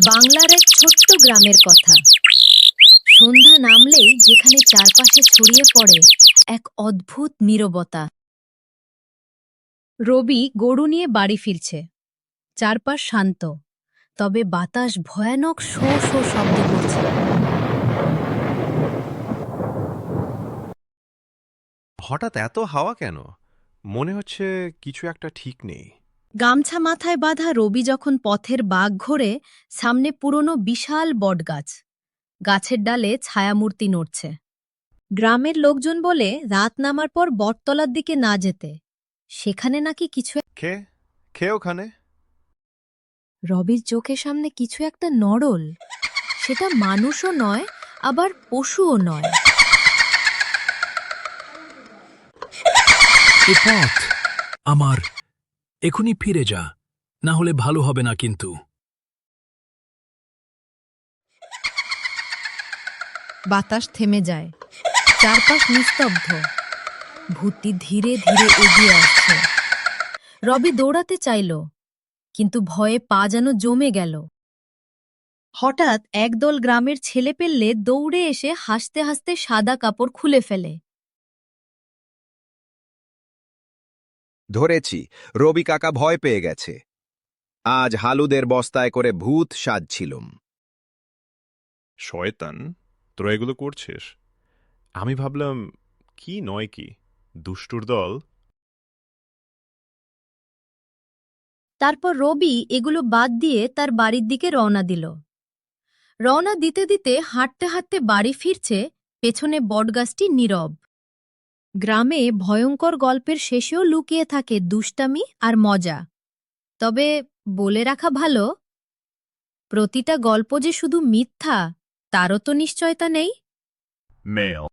বাংলার এক ছোট্ট গ্রামের কথা। সন্ধ্যা নামলেই যেখানে চারপাশে ছড়িয়ে পড়ে এক অদ্ভুত নীরবতা। রবি গরু নিয়ে বাড়ি ফিরছে। চারপাশ শান্ত, তবে বাতাস ভয়ানক শো শো শব্দ করছে। হঠাৎ এত হাওয়া কেন? মনে হচ্ছে কিছু একটা ঠিক নেই। গামছা মাথায় বাঁধা রবি যখন পথের বাঘ ঘোরে, সামনে পুরনো বিশাল বটগাছ। গাছের ডালে ছায়ামূর্তি নড়ছে। গ্রামের লোকজন বলে রাত নামার পর বটতলার দিকে না যেতে, সেখানে নাকি কিছু। খে ওখানে। রবির চোখের সামনে কিছু একটা নড়ল। সেটা মানুষও নয়, আবার পশুও নয়। এ পথ আমার, এখনই ফিরে যা, না হলে ভালো হবে না কিন্তু। বাতাস থেমে যায়, চারপাশ নিস্তব্ধ। ভূতটি ধীরে ধীরে এগিয়ে আসছে। রবি দৌড়াতে চাইল, কিন্তু ভয়ে পা যেন জমে গেল। হঠাৎ একদল গ্রামের ছেলে পেলে দৌড়ে এসে হাসতে হাসতে সাদা কাপড় খুলে ফেলে। ধরেছি, রবি কাকা ভয় পেয়ে গেছে। আজ হালুদের বস্তায় করে ভূত সাজছিলুম। শয়তান, তোরা এগুলো করছিস? আমি ভাবলাম কি নয় কি, দুষ্টুর দল। তারপর রবি এগুলো বাদ দিয়ে তার বাড়ির দিকে রওনা দিল। রওনা দিতে দিতে হাঁটতে হাঁটতে বাড়ি ফিরছে, পেছনে বটগাছটি নীরব। গ্রামে ভয়ঙ্কর গল্পের শেষেও লুকিয়ে থাকে দুষ্টামি আর মজা। তবে বলে রাখা ভালো, প্রতিটা গল্প যে শুধু মিথ্যা তারও তো নিশ্চয়তা নেই। Male.